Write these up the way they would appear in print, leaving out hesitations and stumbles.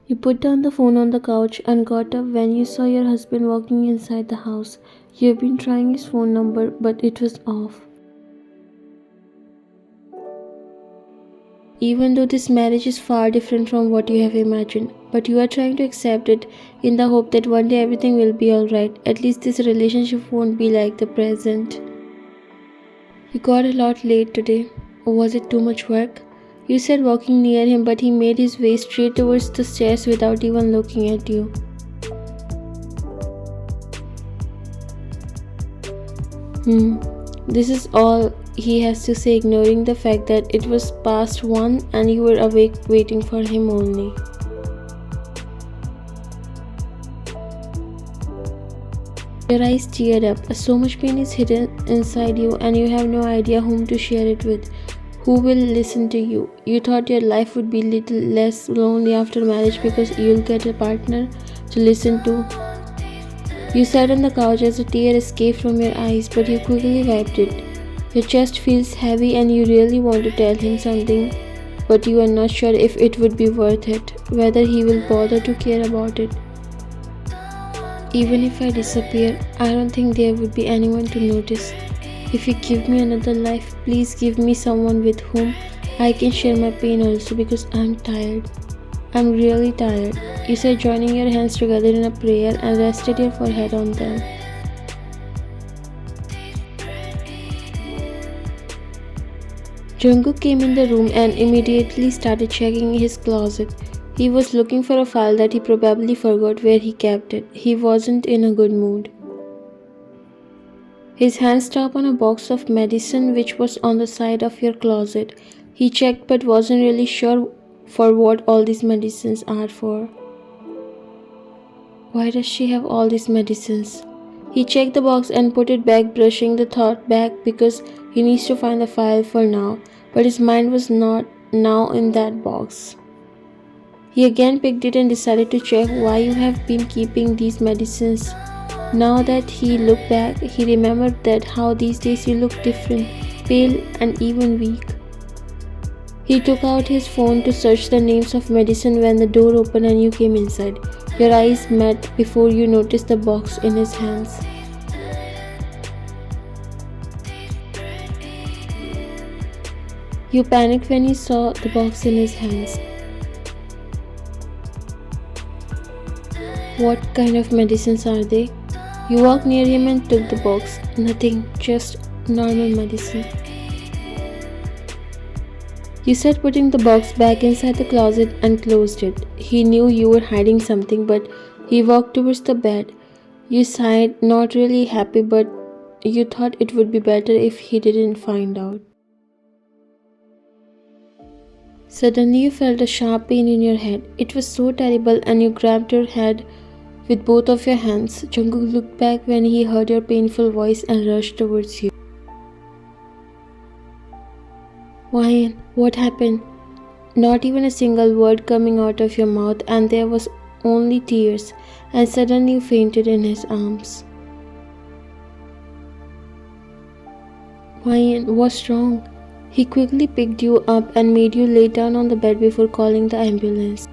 You put down the phone on the couch and got up when you saw your husband walking inside the house. You've been trying his phone number, but it was off. Even though this marriage is far different from what you have imagined, but you are trying to accept it in the hope that one day everything will be alright. At least this relationship won't be like the present. You got a lot late today. Or was it too much work? You said walking near him, but he made his way straight towards the stairs without even looking at you. This is all he has to say, ignoring the fact that it was past 1 and you were awake waiting for him only. Your eyes teared up. So much pain is hidden inside you and you have no idea whom to share it with. Who will listen to you? You thought your life would be little less lonely after marriage because you'll get a partner to listen to. You sat on the couch as a tear escaped from your eyes, but you quickly wiped it. Your chest feels heavy and you really want to tell him something, but you are not sure if it would be worth it, whether he will bother to care about it. Even if I disappear, I don't think there would be anyone to notice. If you give me another life, please give me someone with whom I can share my pain also, because I'm tired. I'm really tired. You said, joining your hands together in a prayer, and rested your forehead on them. Jungkook came in the room and immediately started checking his closet. He was looking for a file that he probably forgot where he kept it. He wasn't in a good mood. His hand stopped on a box of medicine which was on the side of your closet. He checked but wasn't really sure for what all these medicines are for. Why does she have all these medicines? He checked the box and put it back, brushing the thought back because he needs to find the file for now, but his mind was not now in that box. He again picked it and decided to check why you have been keeping these medicines. Now that he looked back, he remembered that how these days you look different, pale and even weak. He took out his phone to search the names of medicine when the door opened and you came inside. Your eyes met before you noticed the box in his hands. You panicked when you saw the box in his hands. What kind of medicines are they? You walked near him and took the box. Nothing, just normal medicine. You said, putting the box back inside the closet, and closed it. He knew you were hiding something, but he walked towards the bed. You sighed, not really happy, but you thought it would be better if he didn't find out. Suddenly you felt a sharp pain in your head. It was so terrible and you grabbed your head with both of your hands. Jungkook looked back when he heard your painful voice and rushed towards you. Why? What happened? Not even a single word coming out of your mouth, and there was only tears, and suddenly you fainted in his arms. Why? What's wrong? He quickly picked you up and made you lay down on the bed before calling the ambulance.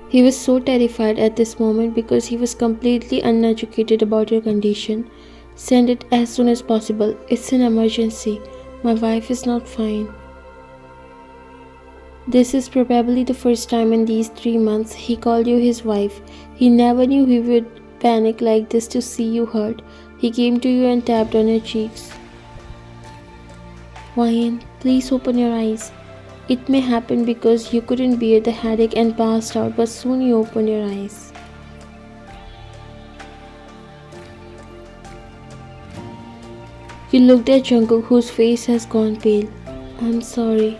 He was so terrified at this moment because he was completely uneducated about your condition. Send it as soon as possible. It's an emergency. My wife is not fine. This is probably the first time in these 3 months he called you his wife. He never knew he would panic like this to see you hurt. He came to you and tapped on your cheeks. Wyan, please open your eyes. It may happen because you couldn't bear the headache and passed out, but soon you open your eyes. You looked at Jungkook, whose face has gone pale. I'm sorry.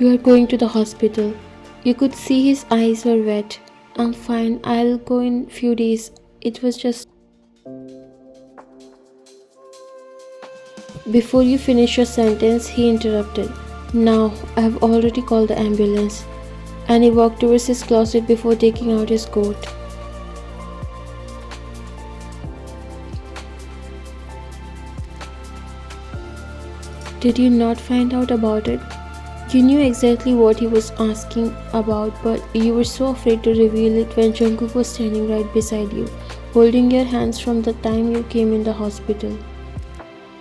You are going to the hospital. You could see his eyes were wet. I'm fine. I'll go in few days. It was just... Before you finish your sentence, he interrupted. Now, I have already called the ambulance. And he walked towards his closet before taking out his coat. Did you not find out about it? You knew exactly what he was asking about, but you were so afraid to reveal it when Jungkook was standing right beside you, holding your hands from the time you came in the hospital.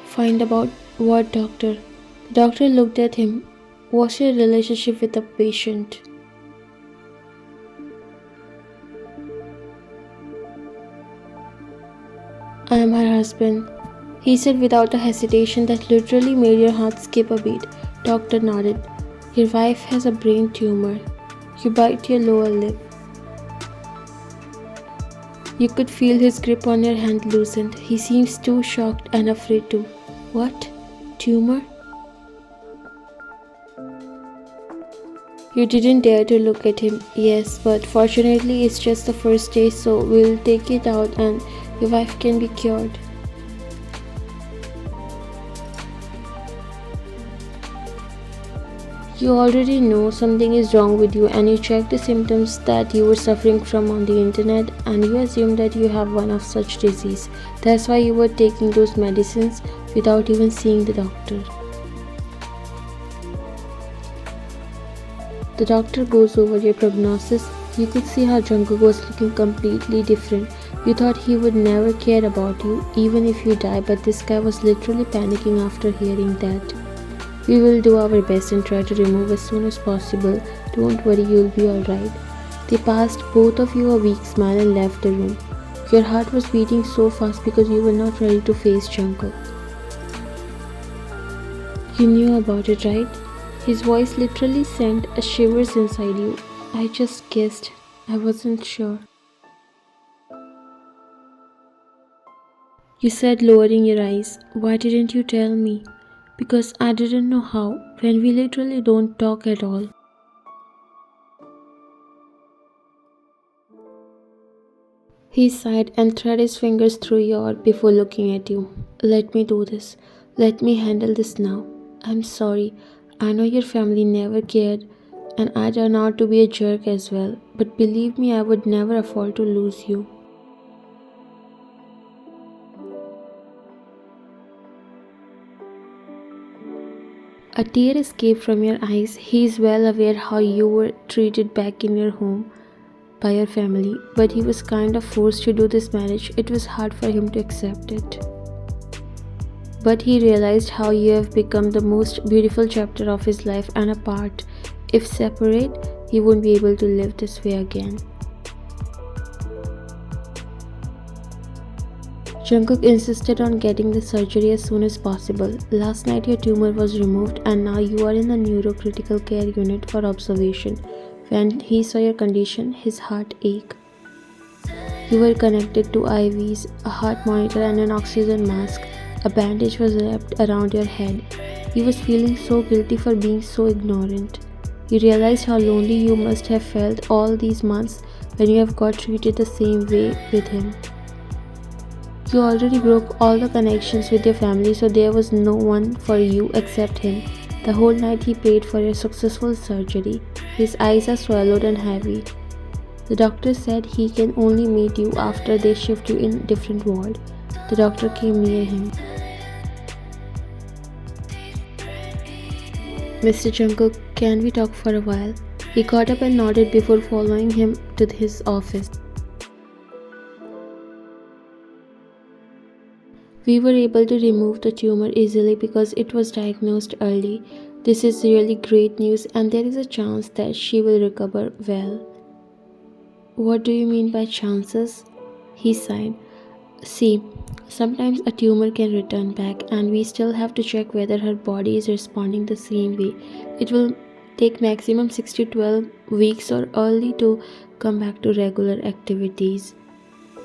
Find about what, doctor? The doctor looked at him. What's your relationship with the patient? I am her husband, he said without a hesitation that literally made your heart skip a beat. Doctor nodded. Your wife has a brain tumor. You bite your lower lip. You could feel his grip on your hand loosened. He seems too shocked and afraid to. What? Tumor? You didn't dare to look at him. Yes, but fortunately it's just the first stage, so we'll take it out and your wife can be cured. You already know something is wrong with you and you checked the symptoms that you were suffering from on the internet and you assumed that you have one of such disease. That's why you were taking those medicines without even seeing the doctor. The doctor goes over your prognosis. You could see how Jungkook was looking completely different. You thought he would never care about you, even if you die, but this guy was literally panicking after hearing that. We will do our best and try to remove as soon as possible. Don't worry, you'll be alright. They passed both of you a weak smile and left the room. Your heart was beating so fast because you were not ready to face Jungkook. You knew about it, right? His voice literally sent a shivers inside you. I just guessed. I wasn't sure. You said, lowering your eyes. Why didn't you tell me? Because I didn't know how, when we literally don't talk at all. He sighed and threaded his fingers through your before looking at you. Let me do this. Let me handle this now. I'm sorry. I know your family never cared and I turned out to be a jerk as well. But believe me, I would never afford to lose you. A tear escaped from your eyes. He is well aware how you were treated back in your home by your family, but he was kind of forced to do this marriage. It was hard for him to accept it. But he realized how you have become the most beautiful chapter of his life and a part. If separate, he won't be able to live this way again. Jungkook insisted on getting the surgery as soon as possible. Last night your tumor was removed and now you are in the neurocritical care unit for observation. When he saw your condition, his heart ached. You were connected to IVs, a heart monitor and an oxygen mask. A bandage was wrapped around your head. He was feeling so guilty for being so ignorant. You realized how lonely you must have felt all these months when you have got treated the same way with him. You already broke all the connections with your family, so there was no one for you except him. The whole night he prayed for your successful surgery. His eyes are swallowed and heavy. The doctor said he can only meet you after they shift you in a different ward. The doctor came near him. Mr. Jungkook, can we talk for a while? He got up and nodded before following him to his office. We were able to remove the tumor easily because it was diagnosed early. This is really great news and there is a chance that she will recover well. What do you mean by chances? He sighed. See, sometimes a tumor can return back and we still have to check whether her body is responding the same way. It will take maximum 6 to 12 weeks or early to come back to regular activities.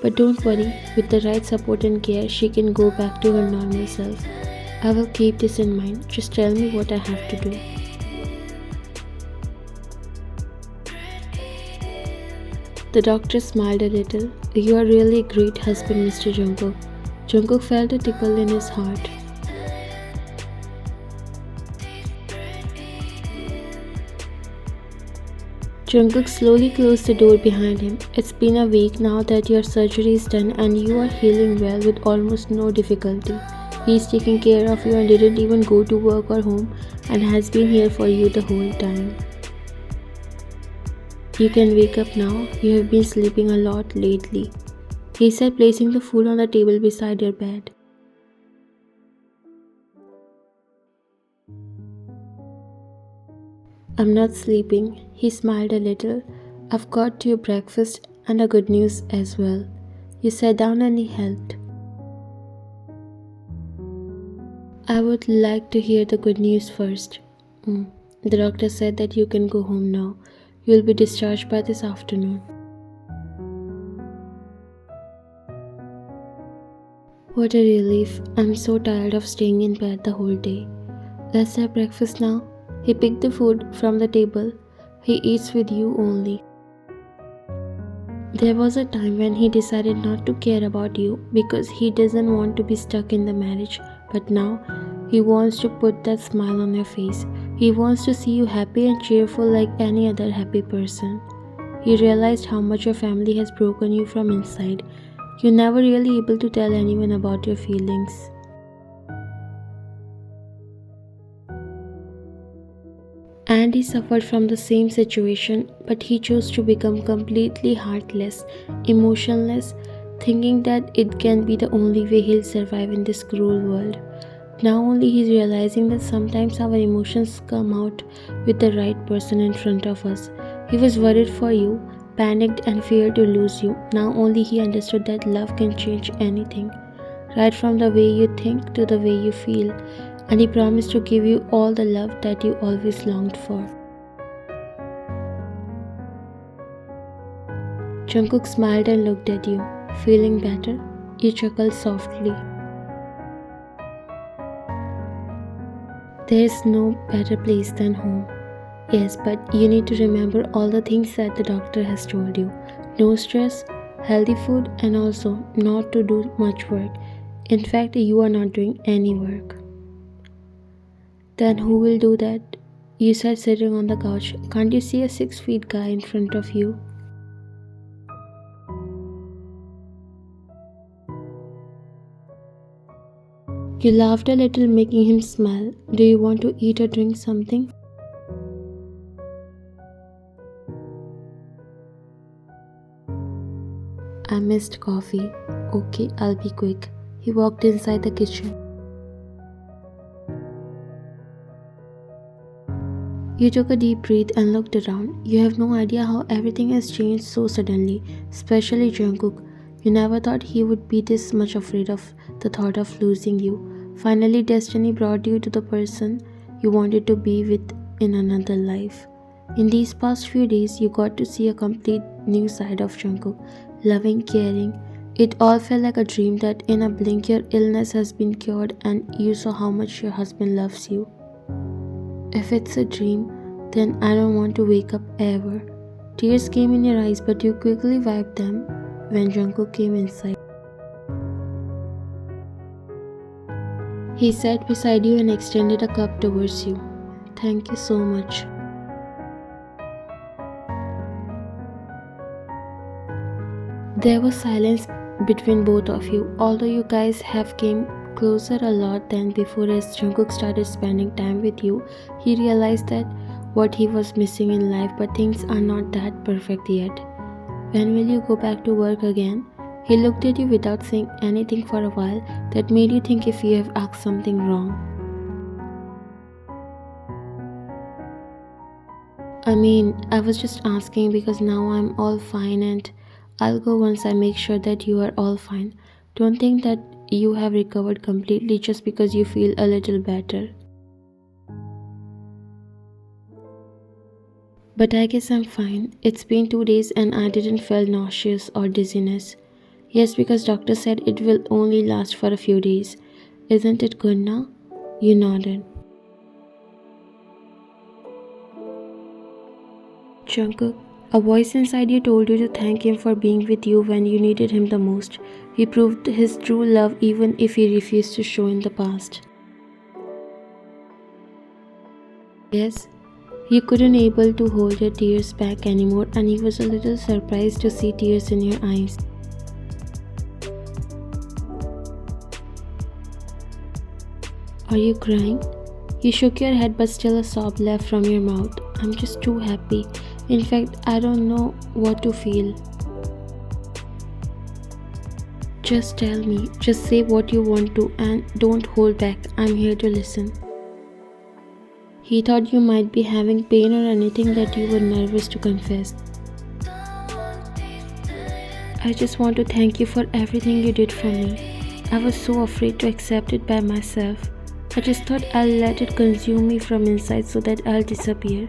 But don't worry, with the right support and care, she can go back to her normal self. I will keep this in mind. Just tell me what I have to do. The doctor smiled a little. You are really a great husband, Mr. Jungkook. Jungkook felt a tickle in his heart. Jungkook slowly closed the door behind him. It's been a week now that your surgery is done and you are healing well with almost no difficulty. He's taking care of you and didn't even go to work or home and has been here for you the whole time. You can wake up now. You have been sleeping a lot lately, he said, placing the food on the table beside your bed. I'm not sleeping, he smiled a little. I've got you breakfast and a good news as well. You sat down and he helped. I would like to hear the good news first. The doctor said that you can go home now. You'll be discharged by this afternoon. What a relief. I'm so tired of staying in bed the whole day. Let's have breakfast now. He picked the food from the table. He eats with you only. There was a time when he decided not to care about you because he doesn't want to be stuck in the marriage, but now he wants to put that smile on your face. He wants to see you happy and cheerful like any other happy person. He realized how much your family has broken you from inside. You're never really able to tell anyone about your feelings. Andy suffered from the same situation, but he chose to become completely heartless, emotionless, thinking that it can be the only way he'll survive in this cruel world. Now only he's realizing that sometimes our emotions come out with the right person in front of us. He was worried for you, panicked and feared to lose you. Now only he understood that love can change anything, right from the way you think to the way you feel. And he promised to give you all the love that you always longed for. Jungkook smiled and looked at you. Feeling better? You chuckled softly. There is no better place than home. Yes, but you need to remember all the things that the doctor has told you. No stress, healthy food, and also not to do much work. In fact, you are not doing any work. Then who will do that? You said sitting on the couch. Can't you see a 6 feet guy in front of you? You laughed a little, making him smile. Do you want to eat or drink something? I missed coffee. Okay, I'll be quick. He walked inside the kitchen. You took a deep breath and looked around. You have no idea how everything has changed so suddenly, especially Jungkook. You never thought he would be this much afraid of the thought of losing you. Finally, destiny brought you to the person you wanted to be with in another life. In these past few days, you got to see a complete new side of Jungkook, loving, caring. It all felt like a dream that in a blink your illness has been cured and you saw how much your husband loves you. If it's a dream, then I don't want to wake up ever. Tears came in your eyes, but you quickly wiped them when Jungkook came inside. He sat beside you and extended a cup towards you. Thank you so much. There was silence between both of you, although you guys have came closer a lot than before. As Jungkook started spending time with you, he realized that what he was missing in life, but things are not that perfect yet. When will you go back to work again? He looked at you without saying anything for a while. That made you think if you have asked something wrong. I was just asking because now I'm all fine and I'll go once I make sure that you are all fine. Don't think that you have recovered completely just because you feel a little better. But I guess I'm fine. It's been 2 days and I didn't feel nauseous or dizziness. Yes, because doctor said it will only last for a few days. Isn't it good now? You nodded. Jungkook, a voice inside you told you to thank him for being with you when you needed him the most. He proved his true love even if he refused to show in the past. Yes, you couldn't able to hold your tears back anymore and he was a little surprised to see tears in your eyes. Are you crying? You shook your head, but still a sob left from your mouth. I'm just too happy. In fact, I don't know what to feel. Just tell me. Just say what you want to and don't hold back. I'm here to listen. He thought you might be having pain or anything that you were nervous to confess. I just want to thank you for everything you did for me. I was so afraid to accept it by myself. I just thought I'll let it consume me from inside so that I'll disappear.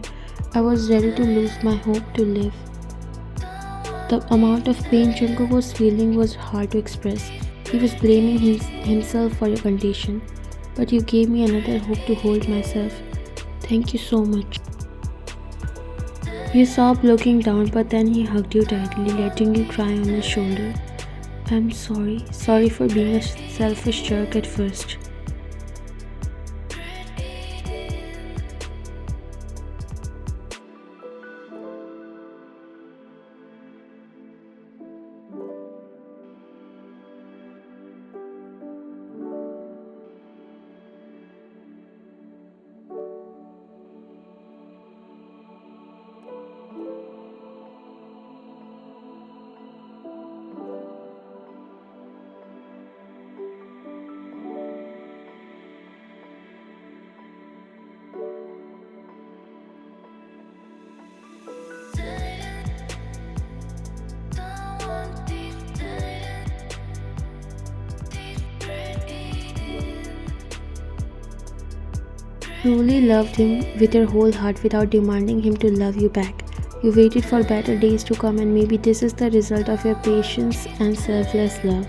I was ready to lose my hope to live. The amount of pain Jungkook was feeling was hard to express. He was blaming himself for your condition. But you gave me another hope to hold myself. Thank you so much. You sobbed looking down, but then he hugged you tightly, letting you cry on his shoulder. I'm sorry. Sorry for being a selfish jerk at first. Truly loved him with your whole heart without demanding him to love you back. You waited for better days to come, and maybe this is the result of your patience and selfless love.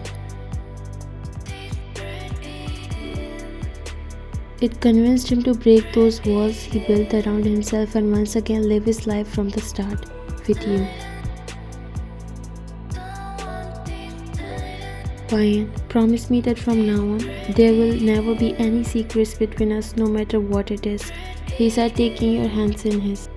It convinced him to break those walls he built around himself and once again live his life from the start with you. Fine, promise me that from now on, there will never be any secrets between us no matter what it is, he said, taking your hands in his.